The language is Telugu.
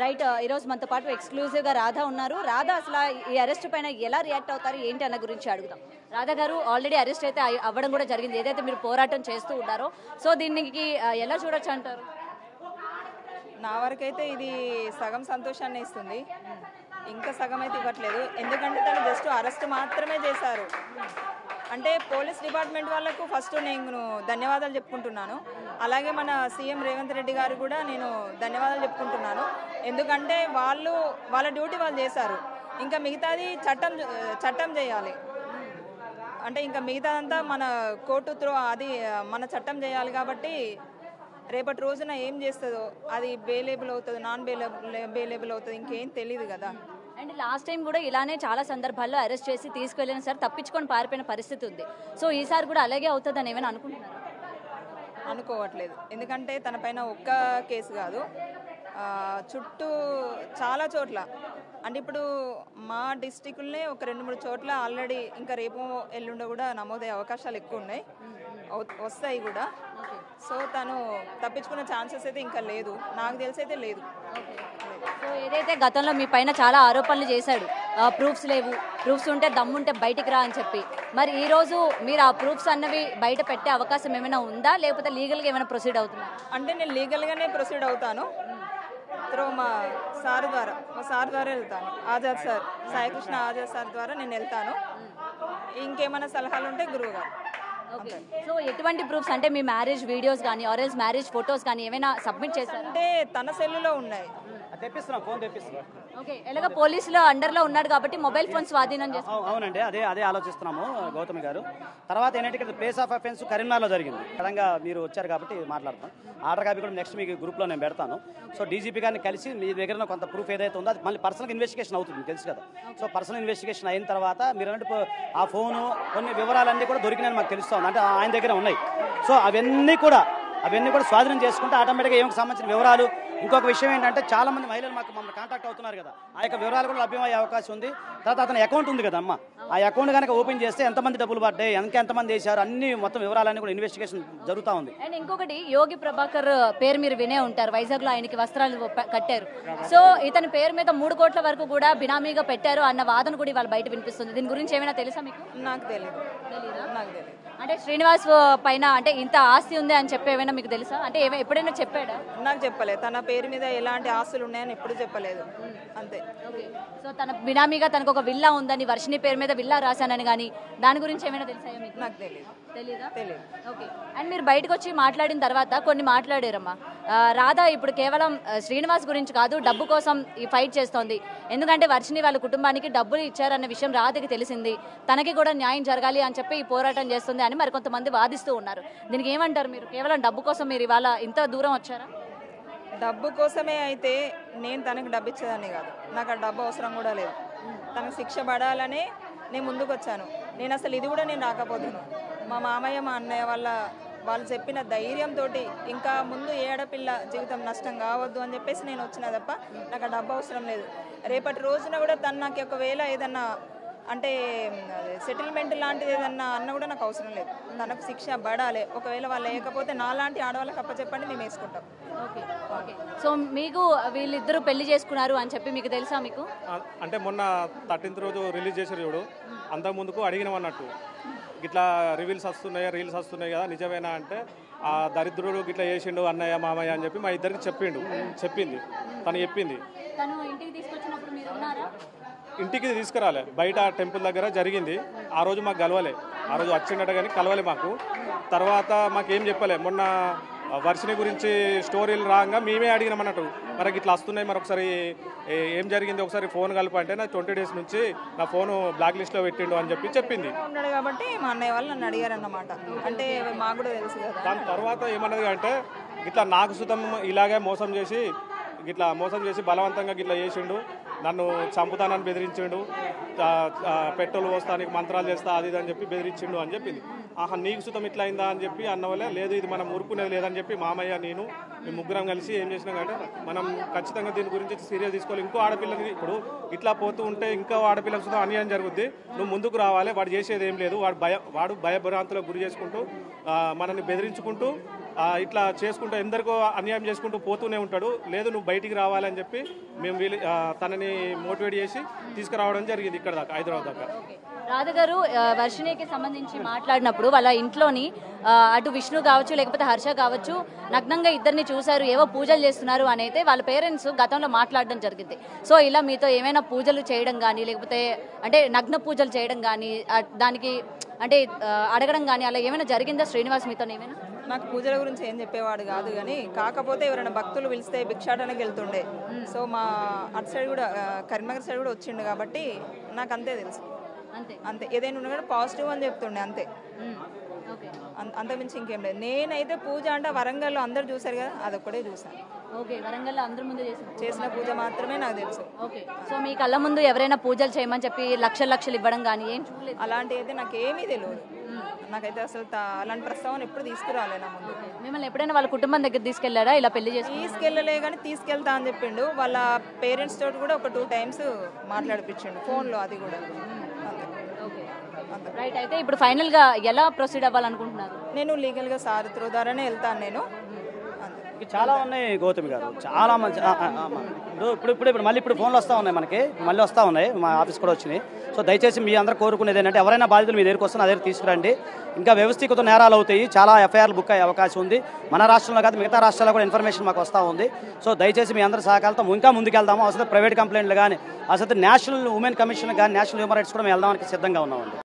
రైట్ ఈరోజు మనతో పాటు ఎక్స్క్లూజివ్గా రాధా ఉన్నారు. రాధా అసలు ఈ అరెస్ట్ పైన ఎలా రియాక్ట్ అవుతారు ఏంటి అన్న గురించి అడుగుదాం. రాధా గారు ఆల్రెడీ అరెస్ట్ అయితే అవ్వడం కూడా జరిగింది, ఏదైతే మీరు పోరాటం చేస్తూ ఉన్నారో. సో దీనికి ఎలా చూడొచ్చు అంటారు? నా వరకైతే ఇది సగం సంతోషాన్ని ఇస్తుంది, ఇంకా సగం అయితే ఇవ్వట్లేదు. ఎందుకంటే తను జస్ట్ అరెస్ట్ మాత్రమే చేశారు. అంటే పోలీస్ డిపార్ట్మెంట్ వాళ్ళకు ఫస్ట్ నేను ధన్యవాదాలు చెప్పుకుంటున్నాను. అలాగే మన సీఎం రేవంత్ రెడ్డి గారు కూడా నేను ధన్యవాదాలు చెప్పుకుంటున్నాను. ఎందుకంటే వాళ్ళ డ్యూటీ వాళ్ళు చేశారు. ఇంకా మిగతాది చట్టం చేయాలి. అంటే ఇంకా మిగతాదంతా మన కోర్టు త్రూ అది మన చట్టం చేయాలి. కాబట్టి రేపటి రోజున ఏం చేస్తుందో అది బెయిలబుల్ అవుతుంది, నాన్ బెయిలబుల్ అవుతుంది, ఇంకేం తెలియదు కదా. అండ్ లాస్ట్ టైం కూడా ఇలానే చాలా సందర్భాల్లో అరెస్ట్ చేసి తీసుకెళ్ళిన సార్ తప్పించుకొని పారిపోయిన పరిస్థితి ఉంది. సో ఈసారి కూడా అలాగే అవుతుందని ఏమైనా అనుకుంటున్నారు? అనుకోవట్లేదు. ఎందుకంటే తన పైన ఒక్క కేసు కాదు, చుట్టూ చాలా చోట్ల, అంటే ఇప్పుడు మా డిస్టిక్లనే ఒక 2-3 చోట్ల ఆల్రెడీ ఇంకా రేపు ఎల్లుండో కూడా నమోదయ్యే అవకాశాలు ఎక్కువ ఉన్నాయి, వస్తాయి కూడా. సో తను తప్పించుకునే ఛాన్సెస్ అయితే ఇంకా లేదు, నాకు తెలిసి అయితే లేదు. సో ఏదైతే గతంలో మీ పైన చాలా ఆరోపణలు చేశాడు, ప్రూఫ్స్ లేవు, ప్రూఫ్స్ ఉంటే దమ్ముంటే బయటికి రా అని చెప్పి, మరి ఈ రోజు మీరు ఆ ప్రూఫ్స్ అన్నవి బయట పెట్టే అవకాశం ఏమైనా ఉందా, లేకపోతే లీగల్గా ఏమైనా ప్రొసీడ్ అవుతుందా? అంటే నేను లీగల్గానే ప్రొసీడ్ అవుతాను. మా సార్ ద్వారా వెళ్తాను. ఆజాద్ సార్, సాయికృష్ణ ఆజాద్ సార్ ద్వారా నేను వెళ్తాను. ఇంకేమైనా సలహాలు ఉంటే గురువు గారు. ఓకే. సో ఎటువంటి ప్రూఫ్స్ అంటే మీ మ్యారేజ్ వీడియోస్ కానీ ఆర్ఎల్స్ మ్యారేజ్ ఫొటోస్ కానీ ఏమైనా సబ్మిట్ చేశారు? అంటే తన సెల్లులో ఉన్నాయి. ఓకే. ఎలాగ పోలీసులు అండర్లో ఉన్నాడు కాబట్టి మొబైల్ ఫోన్ స్వాధీనం చేస్తారు. అవునండి, అదే ఆలోచిస్తున్నాము గౌతమి గారు. తర్వాత ఏంటంటే ఇక్కడ ప్లేస్ ఆఫ్ అఫెన్స్ కరీంనగర్లో జరిగింది. విధంగా మీరు వచ్చారు కాబట్టి మాట్లాడతాం. ఆర్డర్ కాపీ కూడా నెక్స్ట్ మీకు గ్రూప్లో నేను పెడతాను. సో డీజీపీ గారిని కలిసి మీ దగ్గర కొంత ప్రూఫ్ ఏదైతే ఉందో అది మళ్ళీ పర్సనల్ ఇన్వెస్టిగేషన్ అవుతుంది, తెలుసు కదా. సో పర్సనల్ ఇన్వెస్టిగేషన్ అయిన తర్వాత మీరు అంటే ఆ ఫోను కొన్ని వివరాలన్నీ కూడా దొరికినాయని మాకు తెలుస్తుంది, అంటే ఆయన దగ్గర ఉన్నాయి. సో అవన్నీ కూడా స్వాధీనం చేసుకుంటే ఆటోమేటిక్గా ఏమికి సంబంధించిన వివరాలు. ఇంకొక విషయం ఏంటంటే చాలా మంది మహిళలు మమ్మల్ని కాంటాక్ట్ అవుతున్నారు కదా, ఆ యొక్క వివరాలు కూడా లభ్యమయ్యే అవకాశం ఉంది. తర్వాత అతని అకౌంట్ ఉంది కదా అమ్మ, ఆ అకౌంట్ కనుక ఓపెన్ చేస్తే ఎంతమంది డబ్బులు పడ్డాయి, ఎంతమంది వేశారు, అన్ని మొత్తం వివరాలన్నీ కూడా ఇన్వెస్టిగేషన్ జరుగుతూ ఉంది. అండ్ ఇంకొకటి, యోగి ప్రభాకర్ పేరు మీరు వినే ఉంటారు, వైజాగ్ లో ఆయనకి వస్త్రాలు కట్టారు. సో ఇతని పేరు మీద 3 కోట్ల వరకు కూడా బినామీగా పెట్టారు అన్న వాదన కూడా వాళ్ళు బయట వినిపిస్తుంది. దీని గురించి ఏమైనా తెలుసా మీకు? నాకు తెలియదు. అంటే శ్రీనివాస్ పైన అంటే ఇంత ఆస్తి ఉంది అని చెప్పి ఏమైనా మీకు తెలుసా? అంటే ఎప్పుడైనా చెప్పాడా? నాకు చెప్పలేదు. తన పేరు మీద ఎలాంటి ఆస్తులు ఉన్నాయని ఎప్పుడు చెప్పలేదు, అంతే. ఓకే. సో తన బినామీగా తనకు ఒక విల్లా ఉందని, వర్షిని పేరు మీద విల్లా రాశానని కానీ దాని గురించి ఏమైనా తెలుసా మీకు? నాకు తెలియదు. ఓకే. అండ్ మీరు బయటకు వచ్చి మాట్లాడిన తర్వాత కొన్ని మాట్లాడారమ్మా. రాధా ఇప్పుడు కేవలం శ్రీనివాస్ గురించి కాదు, డబ్బు కోసం ఈ ఫైట్ చేస్తోంది. ఎందుకంటే వర్షిని వాళ్ళ కుటుంబానికి డబ్బులు ఇచ్చారన్న విషయం రాధకి తెలిసింది, తనకి కూడా న్యాయం జరగాలి అని చెప్పి ఈ పోరాటం చేస్తుంది అని మరి కొంతమంది వాదిస్తూ ఉన్నారు. దీనికి ఏమంటారు మీరు? కేవలం డబ్బు కోసం మీరు ఇవాళ ఇంత దూరం వచ్చారా? డబ్బు కోసమే అయితే నేను తనకు డబ్బు ఇచ్చేదాన్ని కాదు, నాకు ఆ డబ్బు అవసరం కూడా లేదు. తనకు శిక్ష పడాలనే నేను ముందుకు వచ్చాను. నేను అసలు ఇది కూడా నేను రాకపోతున్నాను. మా మామయ్య మా అన్నయ్య వాళ్ళు చెప్పిన ధైర్యంతో ఇంకా ముందు ఏ ఆడపిల్ల జీవితం నష్టం కావద్దు అని చెప్పేసి నేను వచ్చిన తప్ప నాకు ఆ డబ్బు అవసరం లేదు. రేపటి రోజున కూడా తను నాకు ఒకవేళ ఏదన్నా అంటే సెటిల్మెంట్ లాంటిది ఏదన్నా అన్న కూడా నాకు అవసరం లేదు. తనకు శిక్ష పడాలి. ఒకవేళ వాళ్ళు లేకపోతే నాలాంటి ఆడవాళ్ళకి అప్పచెప్పండి, మేము వేసుకుంటాం. ఓకే. సో మీకు వీళ్ళిద్దరూ పెళ్లి చేసుకున్నారు అని చెప్పి మీకు తెలుసా? మీకు అంటే మొన్న 13th రోజు రిలీజ్ చేశారు చూడు, అంతకు ముందుకు అడిగినాం అన్నట్టు, ఇట్లా రీల్స్ వస్తున్నాయి కదా నిజమేనా అంటే, ఆ దరిద్రుడు ఇట్లా చేసిండు అన్నయ్య మామయ్య అని చెప్పి మా ఇద్దరికి చెప్పింది తను చెప్పింది. ఇంటికి తీసుకురాలే, బయట టెంపుల్ దగ్గర జరిగింది. ఆ రోజు మాకు కలవలే, ఆ రోజు వచ్చిండట కానీ కలవలే మాకు. తర్వాత మాకేం చెప్పలే. మొన్న వర్షిని గురించి స్టోరీలు రాగా మేమే అడిగినాం అన్నట్టు, మనకి ఇట్లా వస్తున్నాయి, మరి ఒకసారి ఏం జరిగింది ఒకసారి ఫోన్ కలపంటే నా 20 days నుంచి నా ఫోను బ్లాక్ లిస్ట్లో పెట్టిండు అని చెప్పింది. ఉన్నాడు కాబట్టి మా అన్నయ్య వాళ్ళు నన్ను అడిగారన్నమాట. అంటే మాకు కూడా తెలుసు కదా. దాని తర్వాత ఏమన్నది అంటే, ఇట్లా నాకు సుతం ఇలాగే మోసం చేసి బలవంతంగా ఇట్లా చేసిండు, నన్ను చంపుతానని బెదిరించిండు, పెట్రోల్ పోస్తానికి మంత్రాలు చేస్తా అది ఇది అని చెప్పి బెదిరించిండు అని చెప్పింది. ఆహా నీకు సుతం ఇట్లా అయిందా అని చెప్పి అన్న వల్ల, లేదు ఇది మనం ఊరుకునేది లేదని చెప్పి మామయ్య నేను మేము ముగ్గురం కలిసి ఏం చేసినాం అంటే, మనం ఖచ్చితంగా దీని గురించి సీరియస్ తీసుకోవాలి. ఇంకో ఆడపిల్లకి ఇప్పుడు ఇట్లా పోతూ ఉంటే ఇంకో ఆడపిల్లకి సుతం అన్యాయం జరుగుద్ది, నువ్వు ముందుకు రావాలి, వాడు చేసేది ఏం లేదు, వాడు భయభ్రాంతులకు గురి చేసుకుంటూ మనల్ని బెదిరించుకుంటూ ఇట్లా చేసుకుంటూ ఎందరికో అన్యాయం చేసుకుంటూ పోతూనే ఉంటాడు. లేదు నువ్వు బయటికి రావాలని చెప్పి మేము తనని మోటివేట్ చేసి తీసుకురావడం జరిగింది ఇక్కడ దాకా, హైదరాబాద్ దాకా. రాధ గారు వర్షిణికి సంబంధించి మాట్లాడినప్పుడు వాళ్ళ ఇంట్లోని అటు విష్ణు కావచ్చు లేకపోతే హర్ష కావచ్చు నగ్నంగా ఇద్దరిని చూశారు, ఏవో పూజలు చేస్తున్నారు అని అయితే వాళ్ళ పేరెంట్స్ గతంలో మాట్లాడడం జరిగింది. సో ఇలా మీతో ఏమైనా పూజలు చేయడం కానీ లేకపోతే అంటే నగ్న పూజలు చేయడం కానీ దానికి అంటే అడగడం కానీ అలా ఏమైనా జరిగిందా శ్రీనివాస్ మీతో ఏమైనా? నాకు పూజల గురించి ఏం చెప్పేవాడు కాదు, కానీ కాకపోతే ఎవరైనా భక్తులు పిలిస్తే భిక్షాటనకి వెళ్తుండే. సో మా అటు సైడ్ కూడా కరీంనగర్ సైడ్ కూడా వచ్చిండు కాబట్టి నాకు అంతే తెలుసు. అంతే ఏదైనా ఉన్నా కూడా పాజిటివ్ అని చెప్తుండే అంతే, అంతకుమించి ఇంకేం లేదు. నేనైతే పూజ అంటే వరంగల్లో అందరు చూసారు కదా, అదొక్కడే చూసాను. ఓకే, వరంగల్లో అందరి ముందు చేసిన పూజ మాత్రమే నాకు తెలుసు. ఓకే, సో మీ కళ్ళ ముందు ఎవరైనా పూజలు చేయమని చెప్పి లక్షలు ఇవ్వడం కానీ ఏం చూడలేదు? అలాంటి అయితే నాకేమీ తెలియదు. నాకైతే అసలు అలాంటి ప్రస్తావన ఎప్పుడు తీసుకురాలే నా ముందు. మిమ్మల్ని ఎప్పుడైనా వాళ్ళ కుటుంబం దగ్గర తీసుకెళ్లారా ఇలా పెళ్లి చేసి? తీసుకెళ్ళలే కానీ తీసుకెళ్తా అని చెప్పిండు. వాళ్ళ పేరెంట్స్ తోటి కూడా ఒక 2 times మాట్లాడిపించిండు ఫోన్లో, అది కూడా. రైట్, అయితే ఇప్పుడు ఫైనల్ గా ఎలా ప్రొసీడ్ అవ్వాలనుకుంటున్నారు? నేను లీగల్ గా సార్ త్రూ ద్వారానే వెళ్తాను నేను. చాలా ఉన్నాయి గౌతమి గారు, చాలా మంచి ఇప్పుడు మళ్ళీ ఫోన్లు వస్తూ ఉన్నాయి, మనకి మళ్ళీ వస్తూ ఉన్నాయి, మా ఆఫీస్ కూడా వచ్చినాయి. సో దయచేసి మీ అందరూ కోరుకునేది ఏంటంటే ఎవరైనా బాధితులు మీ దగ్గరికి వస్తున్న దగ్గర తీసుకురండి. ఇంకా వ్యవస్థీకృత నేరాలు అవుతాయి, చాలా ఎఫ్ఐఆర్లు బుక్ అయ్యే అవకాశం ఉంది. మన రాష్ట్రంలో కాదు మిగతా రాష్ట్రాల్లో కూడా ఇన్ఫర్మేషన్ మాకు వస్తూ ఉంది. సో దయచేసి మీ అందరి సహకారంతో ఇంకా ముందుకెళ్దాము. అసలు ప్రైవేట్ కంప్లైంట్లు కానీ అసలు నేషనల్ ఉమెన్ కమిషన్ కానీ నేషనల్ హ్యూమన్ రైట్స్ కూడా మేము వెళ్దానికి సిద్ధంగా ఉన్నామండి.